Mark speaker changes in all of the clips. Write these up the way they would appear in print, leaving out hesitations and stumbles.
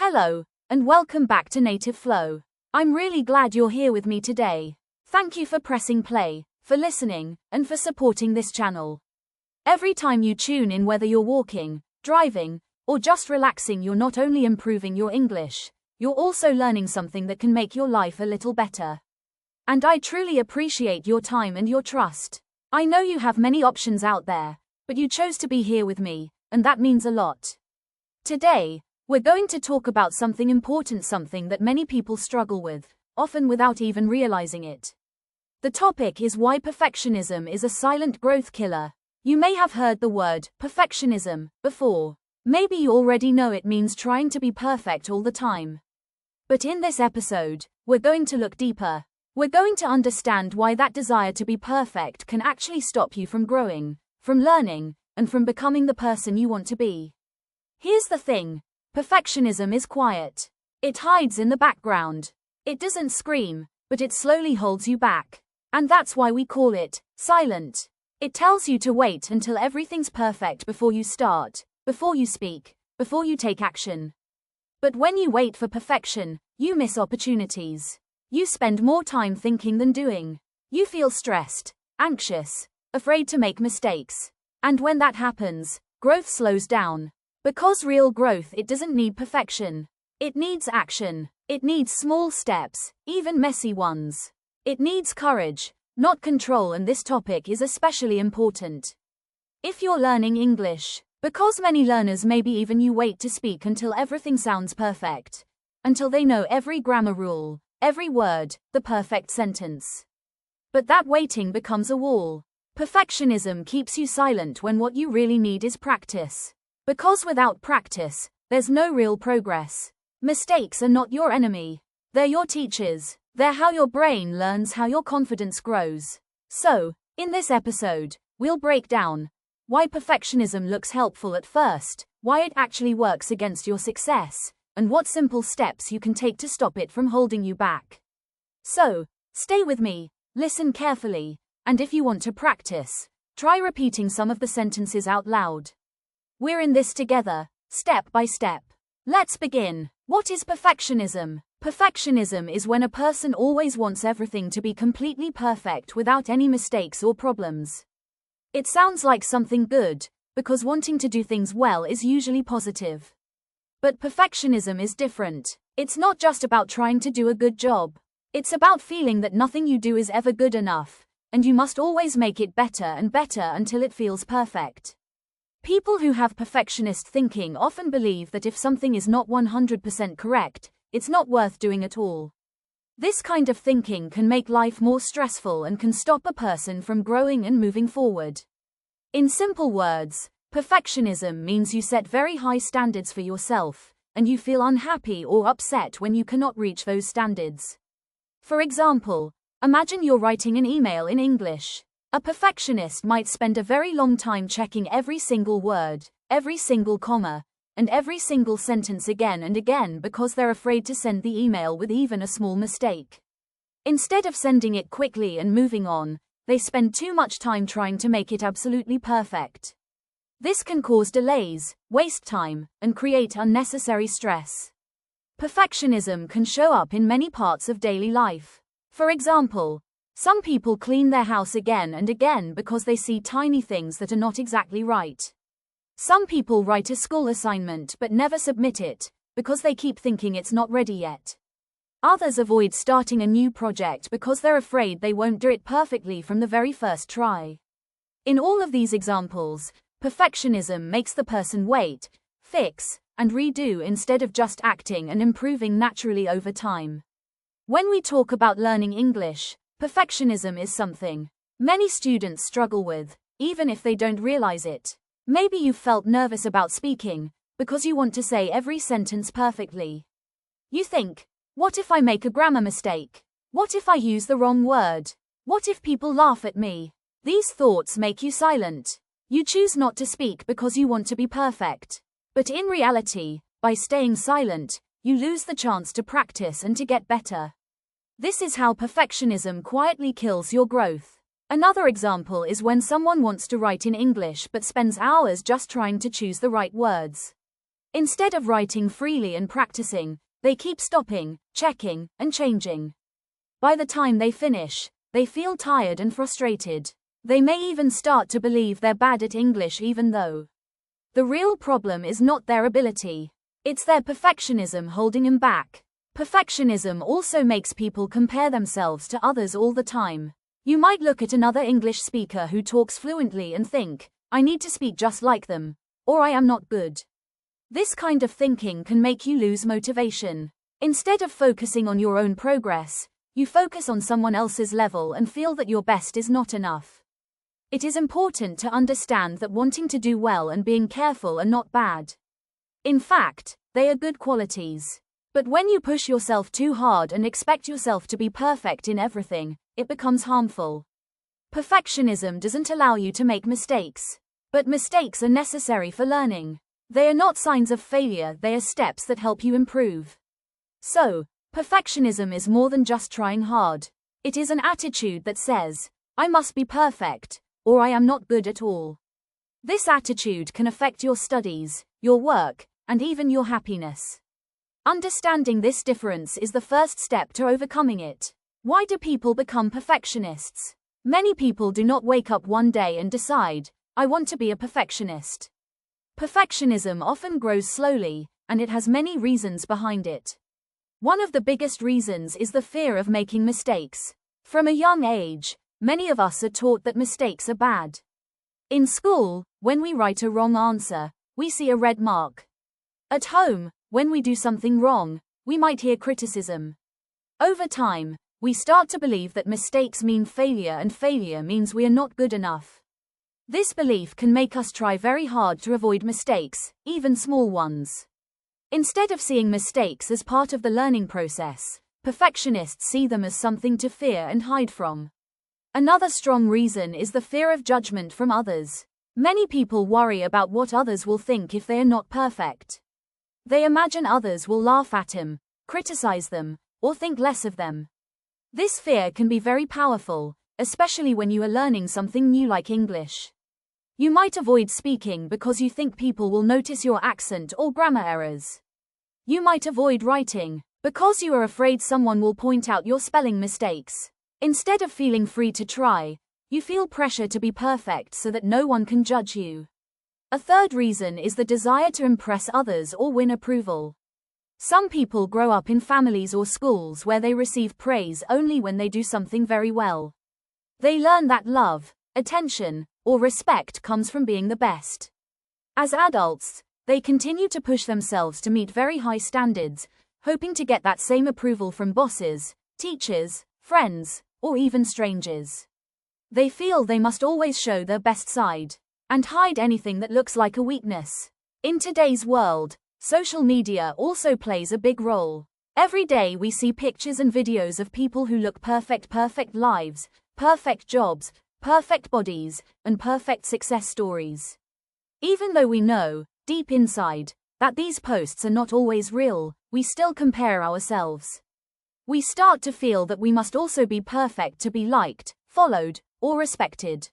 Speaker 1: Hello, and welcome back to Native Flow. I'm really glad you're here with me today. Thank you for pressing play, for listening, and for supporting this channel. Every time you tune in, whether you're walking, driving, or just relaxing, you're not only improving your English, you're also learning something that can make your life a little better. And I truly appreciate your time and your trust. I know you have many options out there, but you chose to be here with me, and that means a lot. Today, we're going to talk about something important, something that many people struggle with, often without even realizing it. The topic is why perfectionism is a silent growth killer. You may have heard the word perfectionism before. Maybe you already know it means trying to be perfect all the time. But in this episode, we're going to look deeper. We're going to understand why that desire to be perfect can actually stop you from growing, from learning, and from becoming the person you want to be. Here's the thing. Perfectionism is quiet. It hides in the background. It doesn't scream, but it slowly holds you back. And that's why we call it silent. It tells you to wait until everything's perfect before you start, before you speak, before you take action. But when you wait for perfection, you miss opportunities. You spend more time thinking than doing. You feel stressed, anxious, afraid to make mistakes. And when that happens, growth slows down. Because real growth, it doesn't need perfection. It needs action. It needs small steps, even messy ones. It needs courage, not control, and this topic is especially important if you're learning English. Because many learners, maybe even you, wait to speak until everything sounds perfect. Until they know every grammar rule, every word, the perfect sentence. But that waiting becomes a wall. Perfectionism keeps you silent when what you really need is practice. Because without practice, there's no real progress. Mistakes are not your enemy. They're your teachers. They're how your brain learns, how your confidence grows. So, in this episode, we'll break down why perfectionism looks helpful at first, why it actually works against your success, and what simple steps you can take to stop it from holding you back. So, stay with me, listen carefully, and if you want to practice, try repeating some of the sentences out loud. We're in this together, step by step. Let's begin. What is perfectionism? Perfectionism is when a person always wants everything to be completely perfect without any mistakes or problems. It sounds like something good, because wanting to do things well is usually positive. But perfectionism is different. It's not just about trying to do a good job. It's about feeling that nothing you do is ever good enough, and you must always make it better and better until it feels perfect. People who have perfectionist thinking often believe that if something is not 100% correct, it's not worth doing at all. This kind of thinking can make life more stressful and can stop a person from growing and moving forward. In simple words, perfectionism means you set very high standards for yourself, and you feel unhappy or upset when you cannot reach those standards. For example, imagine you're writing an email in English. A perfectionist might spend a very long time checking every single word, every single comma, and every single sentence again and again because they're afraid to send the email with even a small mistake. Instead of sending it quickly and moving on, they spend too much time trying to make it absolutely perfect. This can cause delays, waste time, and create unnecessary stress. Perfectionism can show up in many parts of daily life. For example, some people clean their house again and again because they see tiny things that are not exactly right. Some people write a school assignment but never submit it because they keep thinking it's not ready yet. Others avoid starting a new project because they're afraid they won't do it perfectly from the very first try. In all of these examples, perfectionism makes the person wait, fix, and redo instead of just acting and improving naturally over time. When we talk about learning English, perfectionism is something many students struggle with, even if they don't realize it. Maybe you've felt nervous about speaking because you want to say every sentence perfectly. You think, what if I make a grammar mistake? What if I use the wrong word? What if people laugh at me? These thoughts make you silent. You choose not to speak because you want to be perfect. But in reality, by staying silent, you lose the chance to practice and to get better. This is how perfectionism quietly kills your growth. Another example is when someone wants to write in English but spends hours just trying to choose the right words. Instead of writing freely and practicing, they keep stopping, checking, and changing. By the time they finish, they feel tired and frustrated. They may even start to believe they're bad at English even though the real problem is not their ability. It's their perfectionism holding them back. Perfectionism also makes people compare themselves to others all the time. You might look at another English speaker who talks fluently and think, I need to speak just like them, or I am not good. This kind of thinking can make you lose motivation. Instead of focusing on your own progress, you focus on someone else's level and feel that your best is not enough. It is important to understand that wanting to do well and being careful are not bad. In fact, they are good qualities. But when you push yourself too hard and expect yourself to be perfect in everything, it becomes harmful. Perfectionism doesn't allow you to make mistakes. But mistakes are necessary for learning. They are not signs of failure, they are steps that help you improve. So, perfectionism is more than just trying hard. It is an attitude that says, I must be perfect, or I am not good at all. This attitude can affect your studies, your work, and even your happiness. Understanding this difference is the first step to overcoming it. Why do people become perfectionists? Many people do not wake up one day and decide, I want to be a perfectionist. Perfectionism often grows slowly, and it has many reasons behind it. One of the biggest reasons is the fear of making mistakes. From a young age, many of us are taught that mistakes are bad. In school, when we write a wrong answer, we see a red mark. At home, when we do something wrong, we might hear criticism. Over time, we start to believe that mistakes mean failure and failure means we are not good enough. This belief can make us try very hard to avoid mistakes, even small ones. Instead of seeing mistakes as part of the learning process, perfectionists see them as something to fear and hide from. Another strong reason is the fear of judgment from others. Many people worry about what others will think if they are not perfect. They imagine others will laugh at them, criticize them, or think less of them. This fear can be very powerful, especially when you are learning something new like English. You might avoid speaking because you think people will notice your accent or grammar errors. You might avoid writing because you are afraid someone will point out your spelling mistakes. Instead of feeling free to try, you feel pressure to be perfect so that no one can judge you. A third reason is the desire to impress others or win approval. Some people grow up in families or schools where they receive praise only when they do something very well. They learn that love, attention, or respect comes from being the best. As adults, they continue to push themselves to meet very high standards, hoping to get that same approval from bosses, teachers, friends, or even strangers. They feel they must always show their best side and hide anything that looks like a weakness. In today's world, social media also plays a big role. Every day we see pictures and videos of people who look perfect lives, perfect jobs, perfect bodies, and perfect success stories. Even though we know, deep inside, that these posts are not always real, we still compare ourselves. We start to feel that we must also be perfect to be liked, followed, or respected.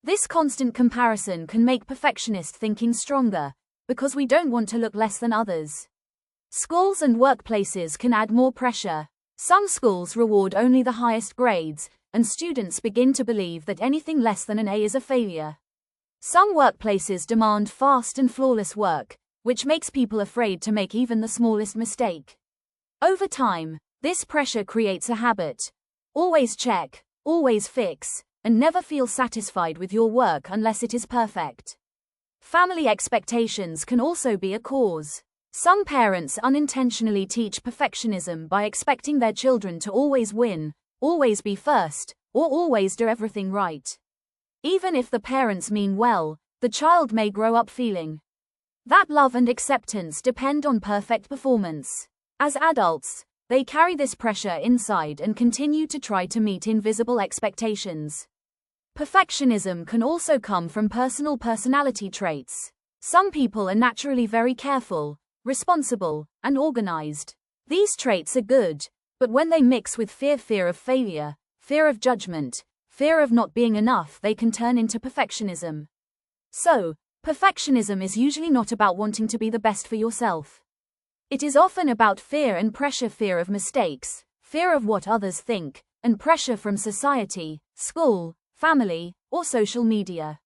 Speaker 1: This constant comparison can make perfectionist thinking stronger, because we don't want to look less than others. Schools and workplaces can add more pressure. Some schools reward only the highest grades, and students begin to believe that anything less than an A is a failure. Some workplaces demand fast and flawless work, which makes people afraid to make even the smallest mistake. Over time, this pressure creates a habit. Always check, always fix, and never feel satisfied with your work unless it is perfect. Family expectations can also be a cause. Some parents unintentionally teach perfectionism by expecting their children to always win, always be first, or always do everything right. Even if the parents mean well, the child may grow up feeling that love and acceptance depend on perfect performance. As adults, they carry this pressure inside and continue to try to meet invisible expectations. Perfectionism can also come from personal personality traits. Some people are naturally very careful, responsible, and organized. These traits are good, but when they mix with fear of failure, fear of judgment, fear of not being enough, they can turn into perfectionism. So, Perfectionism is usually not about wanting to be the best for yourself. It is often about fear and pressure, fear of mistakes, fear of what others think, and pressure from society, school, family, or social media.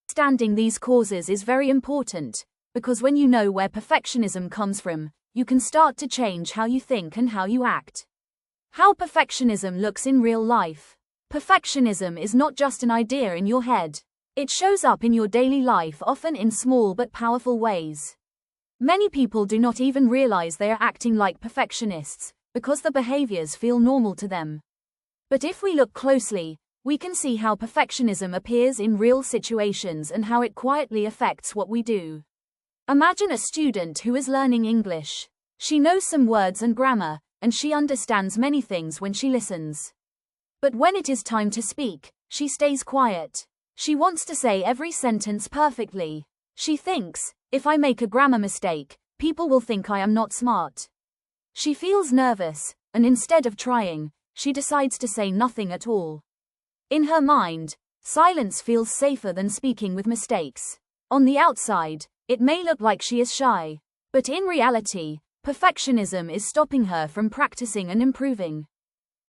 Speaker 1: Understanding these causes is very important, because when you know where perfectionism comes from, you can start to change how you think and how you act. How perfectionism looks in real life. Perfectionism is not just an idea in your head. It shows up in your daily life, often in small but powerful ways. Many people do not even realize they are acting like perfectionists, because the behaviors feel normal to them. But if we look closely, we can see how perfectionism appears in real situations and how it quietly affects what we do. Imagine a student who is learning English. She knows some words and grammar, and she understands many things when she listens. But when it is time to speak, she stays quiet. She wants to say every sentence perfectly. She thinks, if I make a grammar mistake, people will think I am not smart. She feels nervous, and instead of trying, she decides to say nothing at all. In her mind, silence feels safer than speaking with mistakes. On the outside, it may look like she is shy, but in reality, perfectionism is stopping her from practicing and improving.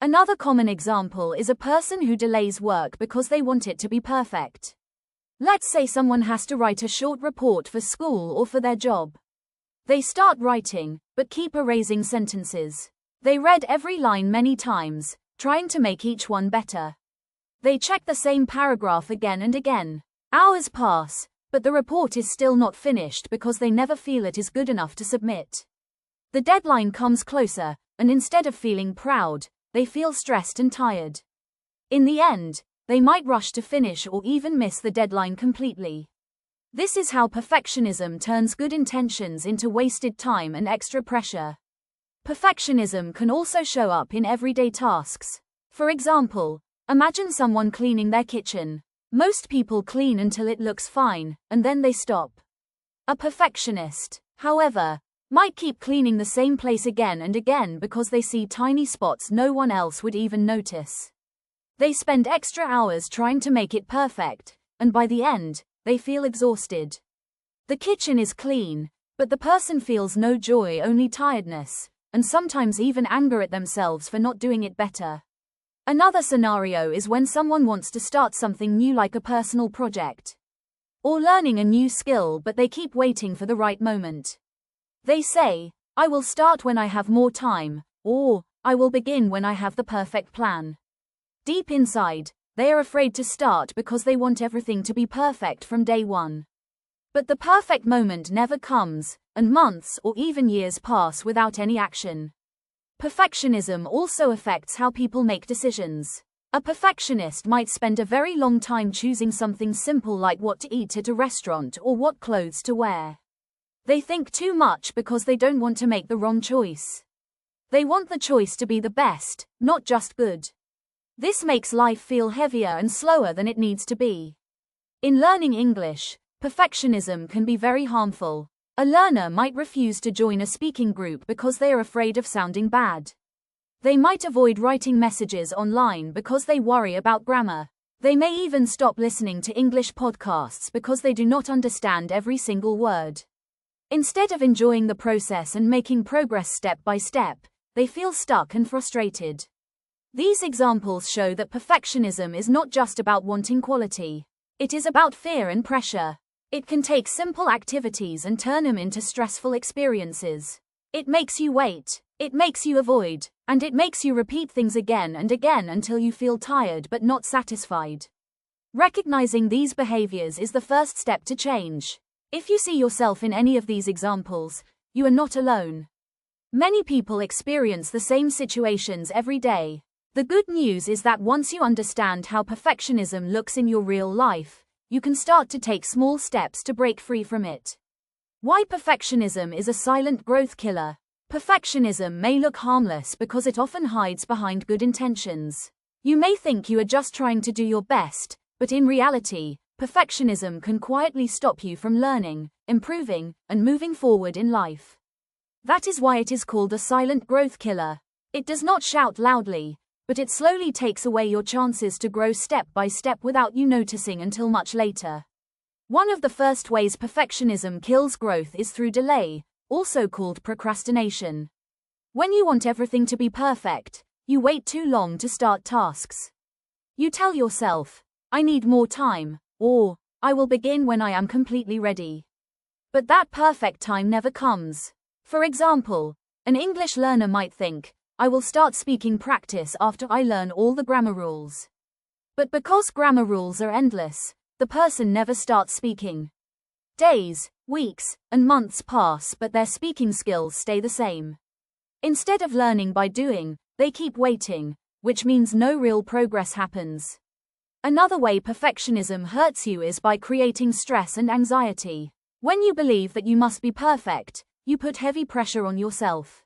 Speaker 1: Another common example is a person who delays work because they want it to be perfect. Let's say someone has to write a short report for school or for their job. They start writing, but keep erasing sentences. They read every line many times, trying to make each one better. They check the same paragraph again and again. Hours pass, but the report is still not finished because they never feel it is good enough to submit. The deadline comes closer, and instead of feeling proud, they feel stressed and tired. In the end, they might rush to finish or even miss the deadline completely. This is how perfectionism turns good intentions into wasted time and extra pressure. Perfectionism can also show up in everyday tasks. For example, imagine someone cleaning their kitchen. Most people clean until it looks fine, and then they stop. A perfectionist, however, might keep cleaning the same place again and again because they see tiny spots no one else would even notice. They spend extra hours trying to make it perfect, and by the end, they feel exhausted. The kitchen is clean, but the person feels no joy, only tiredness, and sometimes even anger at themselves for not doing it better. Another scenario is when someone wants to start something new, like a personal project or learning a new skill, but they keep waiting for the right moment. They say, I will start when I have more time, or I will begin when I have the perfect plan. Deep inside, they are afraid to start because they want everything to be perfect from day one. But the perfect moment never comes, and months or even years pass without any action. Perfectionism also affects how people make decisions. A perfectionist might spend a very long time choosing something simple like what to eat at a restaurant or what clothes to wear. They think too much because they don't want to make the wrong choice. They want the choice to be the best, not just good. This makes life feel heavier and slower than it needs to be. In learning English, perfectionism can be very harmful. A learner might refuse to join a speaking group because they are afraid of sounding bad. They might avoid writing messages online because they worry about grammar. They may even stop listening to English podcasts because they do not understand every single word. Instead of enjoying the process and making progress step by step, they feel stuck and frustrated. These examples show that perfectionism is not just about wanting quality. It is about fear and pressure. It can take simple activities and turn them into stressful experiences. It makes you wait, it makes you avoid, and it makes you repeat things again and again until you feel tired but not satisfied. Recognizing these behaviors is the first step to change. If you see yourself in any of these examples, you are not alone. Many people experience the same situations every day. The good news is that once you understand how perfectionism looks in your real life, you can start to take small steps to break free from it. Why perfectionism is a silent growth killer. Perfectionism may look harmless because it often hides behind good intentions. You may think you are just trying to do your best, but in reality, perfectionism can quietly stop you from learning, improving, and moving forward in life. That is why it is called a silent growth killer. It does not shout loudly, but it slowly takes away your chances to grow step by step without you noticing until much later. One of the first ways perfectionism kills growth is through delay, also called procrastination. When you want everything to be perfect, you wait too long to start tasks. You tell yourself, I need more time, or, I will begin when I am completely ready. But that perfect time never comes. For example, an English learner might think, I will start speaking practice after I learn all the grammar rules. But because grammar rules are endless, the person never starts speaking. Days, weeks, and months pass, but their speaking skills stay the same. Instead of learning by doing, they keep waiting, which means no real progress happens. Another way perfectionism hurts you is by creating stress and anxiety. When you believe that you must be perfect, you put heavy pressure on yourself.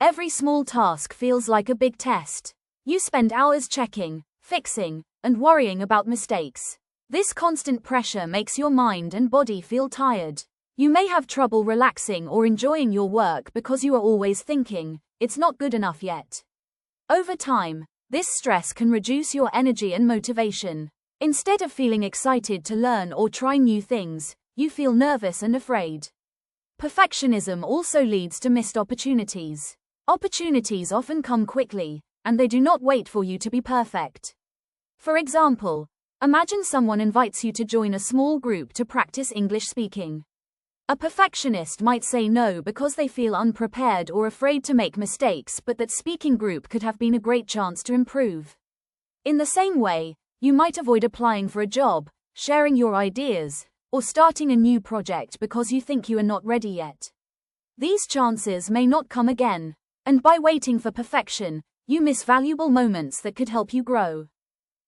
Speaker 1: Every small task feels like a big test. You spend hours checking, fixing, and worrying about mistakes. This constant pressure makes your mind and body feel tired. You may have trouble relaxing or enjoying your work because you are always thinking, it's not good enough yet. Over time, this stress can reduce your energy and motivation. Instead of feeling excited to learn or try new things, you feel nervous and afraid. Perfectionism also leads to missed opportunities. Opportunities often come quickly, and they do not wait for you to be perfect. For example, imagine someone invites you to join a small group to practice English speaking. A perfectionist might say no because they feel unprepared or afraid to make mistakes, but that speaking group could have been a great chance to improve. In the same way, you might avoid applying for a job, sharing your ideas, or starting a new project because you think you are not ready yet. These chances may not come again, and by waiting for perfection, you miss valuable moments that could help you grow.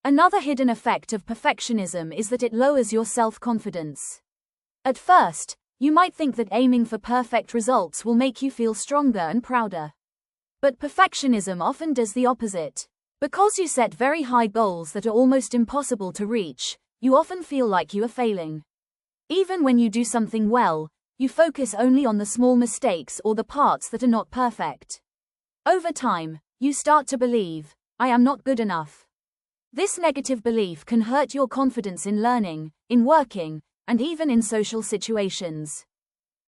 Speaker 1: Another hidden effect of perfectionism is that it lowers your self-confidence. At first, you might think that aiming for perfect results will make you feel stronger and prouder. But perfectionism often does the opposite. Because you set very high goals that are almost impossible to reach, you often feel like you are failing. Even when you do something well, you focus only on the small mistakes or the parts that are not perfect. Over time, you start to believe, I am not good enough. This negative belief can hurt your confidence in learning, in working, and even in social situations.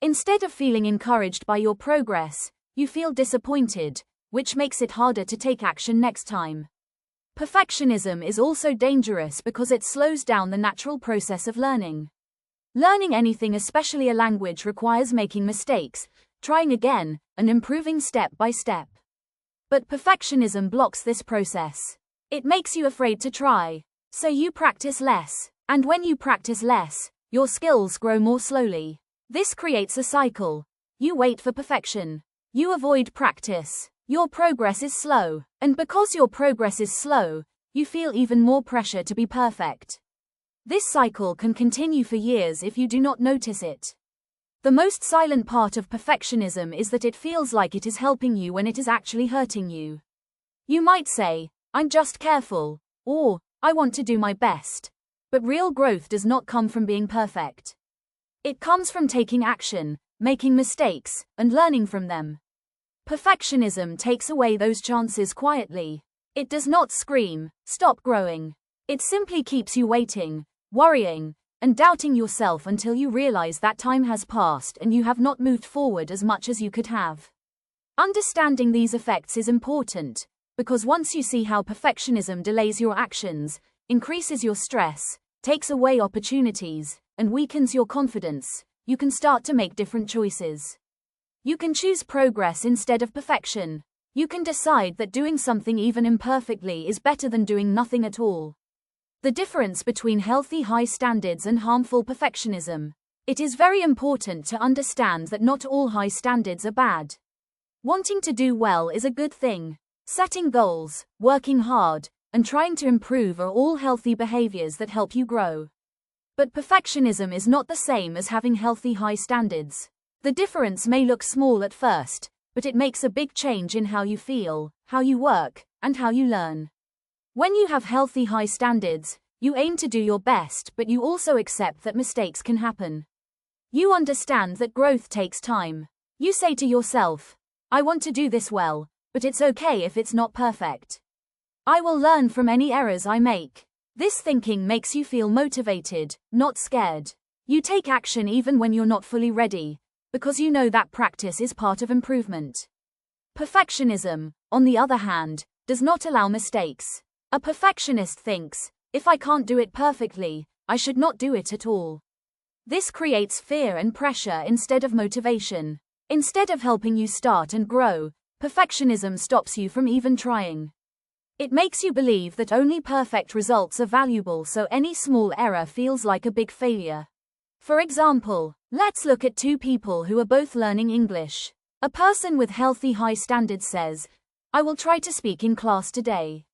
Speaker 1: Instead of feeling encouraged by your progress, you feel disappointed, which makes it harder to take action next time. Perfectionism is also dangerous because it slows down the natural process of learning. Learning anything, especially a language, requires making mistakes, trying again, and improving step by step. But perfectionism blocks this process. It makes you afraid to try, so you practice less, and when you practice less, your skills grow more slowly. This creates a cycle. You wait for perfection. You avoid practice. Your progress is slow, and because your progress is slow, you feel even more pressure to be perfect. This cycle can continue for years if you do not notice it. The most silent part of perfectionism is that it feels like it is helping you when it is actually hurting you. You might say, I'm just careful, or, I want to do my best. But real growth does not come from being perfect. It comes from taking action, making mistakes, and learning from them. Perfectionism takes away those chances quietly. It does not scream, stop growing. It simply keeps you waiting, worrying, and doubting yourself until you realize that time has passed and you have not moved forward as much as you could have. Understanding these effects is important, because once you see how perfectionism delays your actions, increases your stress, takes away opportunities, and weakens your confidence, you can start to make different choices. You can choose progress instead of perfection. You can decide that doing something even imperfectly is better than doing nothing at all. The difference between healthy high standards and harmful perfectionism. It is very important to understand that not all high standards are bad. Wanting to do well is a good thing. Setting goals, working hard, and trying to improve are all healthy behaviors that help you grow. But perfectionism is not the same as having healthy high standards. The difference may look small at first, but it makes a big change in how you feel, how you work, and how you learn. When you have healthy high standards, you aim to do your best, but you also accept that mistakes can happen. You understand that growth takes time. You say to yourself, I want to do this well, but it's okay if it's not perfect. I will learn from any errors I make. This thinking makes you feel motivated, not scared. You take action even when you're not fully ready, because you know that practice is part of improvement. Perfectionism, on the other hand, does not allow mistakes. A perfectionist thinks, if I can't do it perfectly, I should not do it at all. This creates fear and pressure instead of motivation. Instead of helping you start and grow, perfectionism stops you from even trying. It makes you believe that only perfect results are valuable, so any small error feels like a big failure. For example, let's look at two people who are both learning English. A person with healthy high standards says, I will try to speak in class today.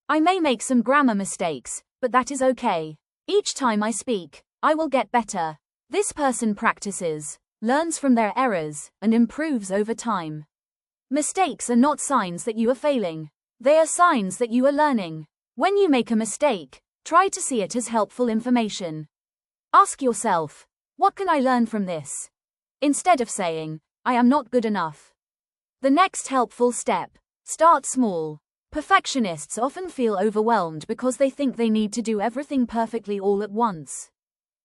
Speaker 1: I may make some grammar mistakes, but that is okay. Each time I speak, I will get better. This person practices, learns from their errors, and improves over time. Mistakes are not signs that you are failing. They are signs that you are learning. When you make a mistake, try to see it as helpful information. Ask yourself, what can I learn from this? Instead of saying, I am not good enough. The next helpful step, start small. Perfectionists often feel overwhelmed because they think they need to do everything perfectly all at once.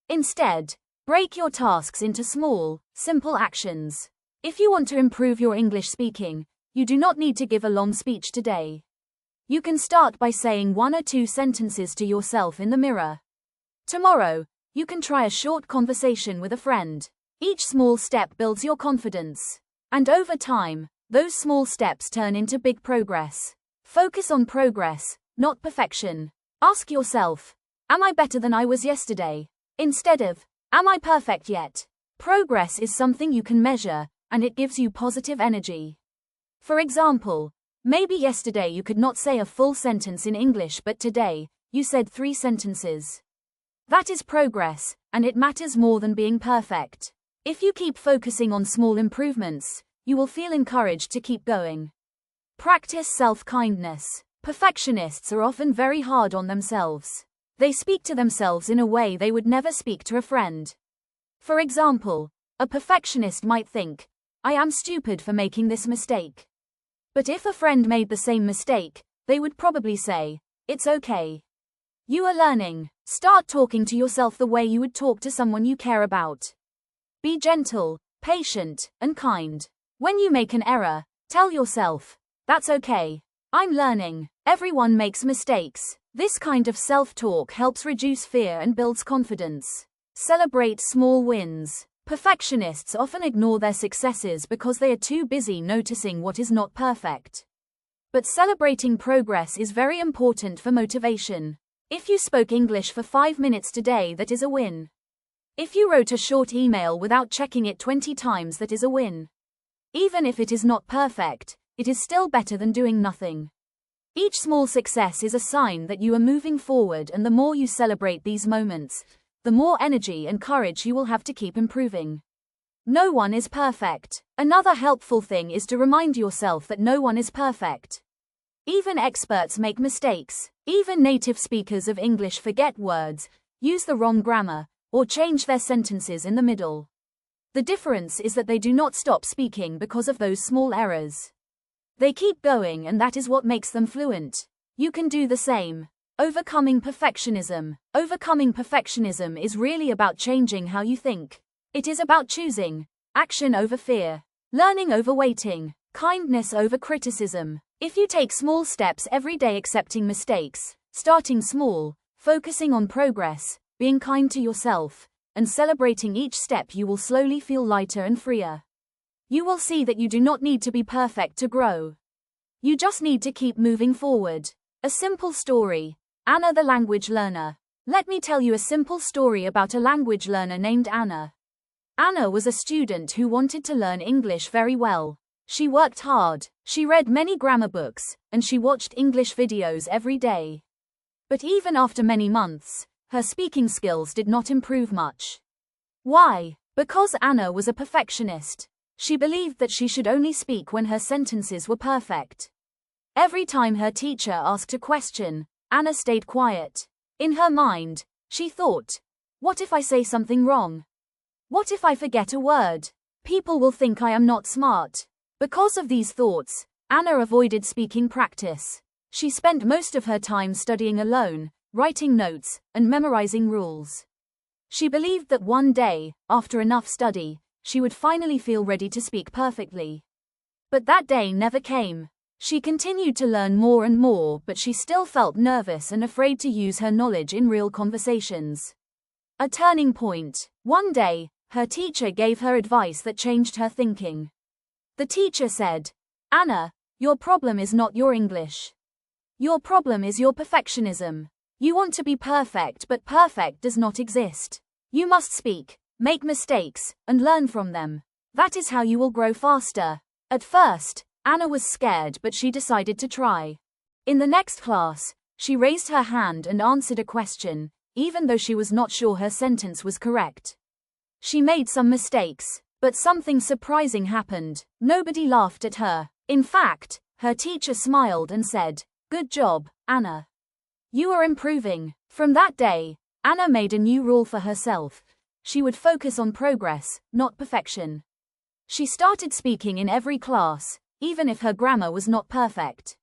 Speaker 1: Instead, break your tasks into small, simple actions. If you want to improve your English speaking, you do not need to give a long speech today. You can start by saying 1 or 2 sentences to yourself in the mirror. Tomorrow, you can try a short conversation with a friend. Each small step builds your confidence. And over time, those small steps turn into big progress. Focus on progress, not perfection. Ask yourself, am I better than I was yesterday? Instead of, am I perfect yet? Progress is something you can measure, and it gives you positive energy. For example, maybe yesterday you could not say a full sentence in English, but today, you said 3 sentences. That is progress, and it matters more than being perfect. If you keep focusing on small improvements, you will feel encouraged to keep going. Practice self-kindness. Perfectionists are often very hard on themselves. They speak to themselves in a way they would never speak to a friend. For example, a perfectionist might think, I am stupid for making this mistake. But if a friend made the same mistake, they would probably say, it's okay. You are learning. Start talking to yourself the way you would talk to someone you care about. Be gentle, patient, and kind. When you make an error, tell yourself, that's okay. I'm learning. Everyone makes mistakes. This kind of self-talk helps reduce fear and builds confidence. Celebrate small wins. Perfectionists often ignore their successes because they are too busy noticing what is not perfect. But celebrating progress is very important for motivation. If you spoke English for 5 minutes today, that is a win. If you wrote a short email without checking it 20 times, that is a win. Even if it is not perfect, it is still better than doing nothing. Each small success is a sign that you are moving forward, and the more you celebrate these moments, the more energy and courage you will have to keep improving. No one is perfect. Another helpful thing is to remind yourself that no one is perfect. Even experts make mistakes. Even native speakers of English forget words, use the wrong grammar, or change their sentences in the middle. The difference is that they do not stop speaking because of those small errors. They keep going, and that is what makes them fluent. You can do the same. Overcoming perfectionism. Overcoming perfectionism is really about changing how you think. It is about choosing action over fear, learning over waiting, kindness over criticism. If you take small steps every day, accepting mistakes, starting small, focusing on progress, being kind to yourself, and celebrating each step, you will slowly feel lighter and freer. You will see that you do not need to be perfect to grow. You just need to keep moving forward. A simple story. Anna the language learner. Let me tell you a simple story about a language learner named Anna. Anna was a student who wanted to learn English very well. She worked hard, she read many grammar books, and she watched English videos every day. But even after many months, her speaking skills did not improve much. Why? Because Anna was a perfectionist. She believed that she should only speak when her sentences were perfect. Every time her teacher asked a question, Anna stayed quiet. In her mind, she thought, what if I say something wrong? What if I forget a word? People will think I am not smart. Because of these thoughts, Anna avoided speaking practice. She spent most of her time studying alone, writing notes, and memorizing rules. She believed that one day, after enough study, she would finally feel ready to speak perfectly. But that day never came. She continued to learn more and more, but she still felt nervous and afraid to use her knowledge in real conversations. A turning point. One day, her teacher gave her advice that changed her thinking. The teacher said, "Anna, your problem is not your English. Your problem is your perfectionism. You want to be perfect, but perfect does not exist. You must speak, make mistakes, and learn from them. That is how you will grow faster." At first, Anna was scared, but she decided to try. In the next class, she raised her hand and answered a question, even though she was not sure her sentence was correct. She made some mistakes, but something surprising happened. Nobody laughed at her. In fact, her teacher smiled and said, "Good job, Anna. You are improving." From that day, Anna made a new rule for herself. She would focus on progress, not perfection. She started speaking in every class, even if her grammar was not perfect.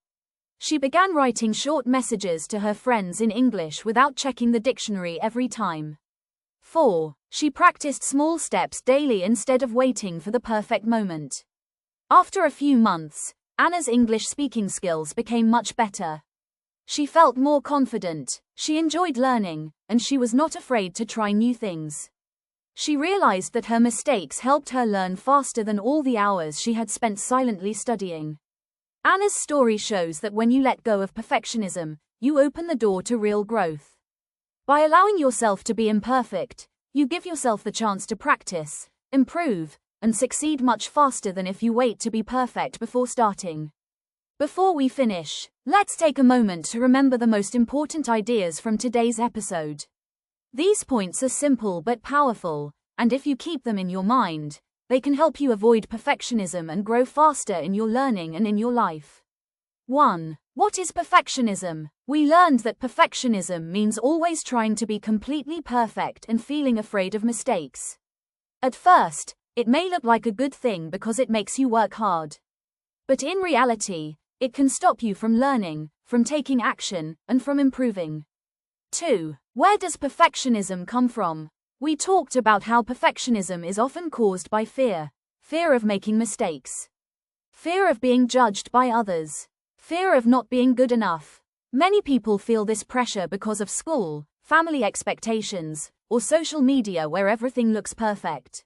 Speaker 1: She began writing short messages to her friends in English without checking the dictionary every time. 4. She practiced small steps daily instead of waiting for the perfect moment. After a few months, Anna's English speaking skills became much better. She felt more confident, she enjoyed learning, and she was not afraid to try new things. She realized that her mistakes helped her learn faster than all the hours she had spent silently studying. Anna's story shows that when you let go of perfectionism, you open the door to real growth. By allowing yourself to be imperfect, you give yourself the chance to practice, improve, and succeed much faster than if you wait to be perfect before starting. Before we finish, let's take a moment to remember the most important ideas from today's episode. These points are simple but powerful, and if you keep them in your mind, they can help you avoid perfectionism and grow faster in your learning and in your life. 1. What is perfectionism? We learned that perfectionism means always trying to be completely perfect and feeling afraid of mistakes. At first, it may look like a good thing because it makes you work hard. But in reality, it can stop you from learning, from taking action, and from improving. 2. Where does perfectionism come from? We talked about how perfectionism is often caused by fear. Fear of making mistakes. Fear of being judged by others. Fear of not being good enough. Many people feel this pressure because of school, family expectations, or social media where everything looks perfect.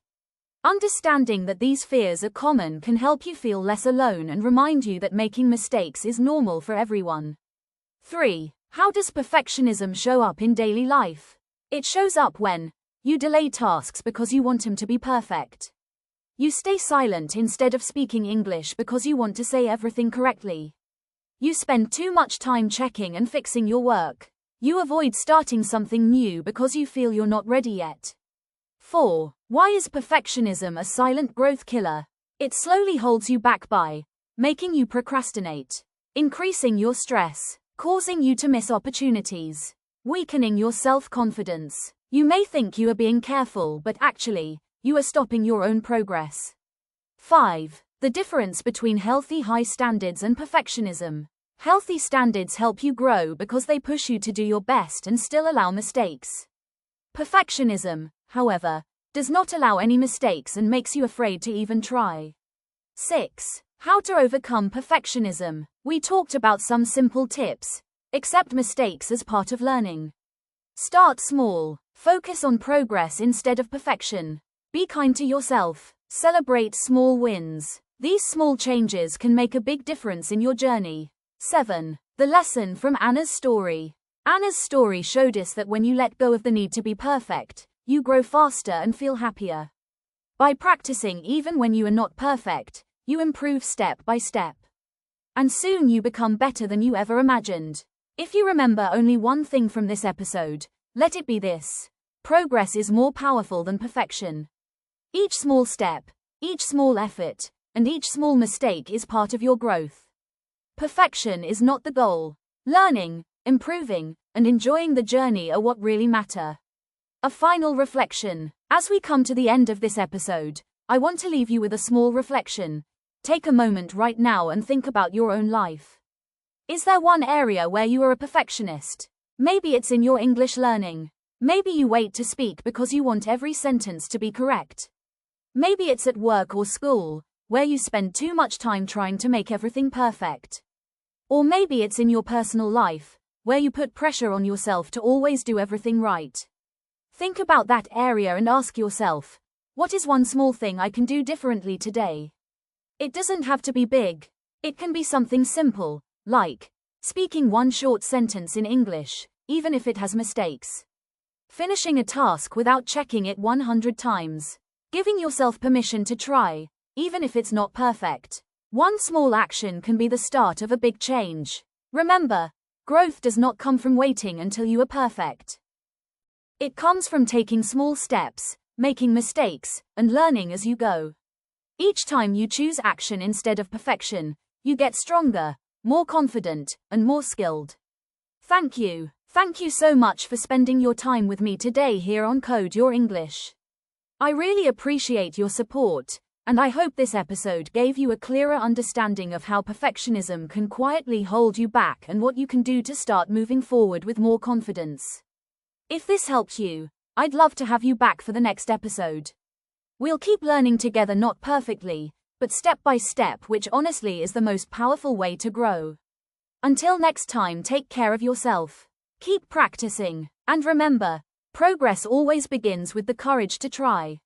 Speaker 1: Understanding that these fears are common can help you feel less alone and remind you that making mistakes is normal for everyone. 3. How does perfectionism show up in daily life? It shows up when you delay tasks because you want them to be perfect. You stay silent instead of speaking English because you want to say everything correctly. You spend too much time checking and fixing your work. You avoid starting something new because you feel you're not ready yet. 4. Why is perfectionism a silent growth killer? It slowly holds you back by making you procrastinate, increasing your stress, causing you to miss opportunities, weakening your self-confidence. You may think you are being careful, but actually, you are stopping your own progress. 5. The difference between healthy high standards and perfectionism. Healthy standards help you grow because they push you to do your best and still allow mistakes. Perfectionism, however, does not allow any mistakes and makes you afraid to even try. 6. How to overcome perfectionism. We talked about some simple tips. Accept mistakes as part of learning. Start small. Focus on progress instead of perfection. Be kind to yourself. Celebrate small wins. These small changes can make a big difference in your journey. 7. The lesson from Anna's story. Anna's story showed us that when you let go of the need to be perfect, you grow faster and feel happier. By practicing even when you are not perfect, you improve step by step. And soon you become better than you ever imagined. If you remember only one thing from this episode, let it be this: progress is more powerful than perfection. Each small step, each small effort, and each small mistake is part of your growth. Perfection is not the goal. Learning, improving, and enjoying the journey are what really matter. A final reflection. As we come to the end of this episode, I want to leave you with a small reflection. Take a moment right now and think about your own life. Is there one area where you are a perfectionist? Maybe it's in your English learning. Maybe you wait to speak because you want every sentence to be correct. Maybe it's at work or school, where you spend too much time trying to make everything perfect. Or maybe it's in your personal life, where you put pressure on yourself to always do everything right. Think about that area and ask yourself, what is one small thing I can do differently today? It doesn't have to be big. It can be something simple, like speaking one short sentence in English, even if it has mistakes. Finishing a task without checking it 100 times. Giving yourself permission to try, even if it's not perfect. One small action can be the start of a big change. Remember, growth does not come from waiting until you are perfect. It comes from taking small steps, making mistakes, and learning as you go. Each time you choose action instead of perfection, you get stronger, more confident, and more skilled. Thank you. Thank you so much for spending your time with me today here on Code Your English. I really appreciate your support, and I hope this episode gave you a clearer understanding of how perfectionism can quietly hold you back and what you can do to start moving forward with more confidence. If this helped you, I'd love to have you back for the next episode. We'll keep learning together, not perfectly, but step by step, which honestly is the most powerful way to grow. Until next time, take care of yourself. Keep practicing, and remember, progress always begins with the courage to try.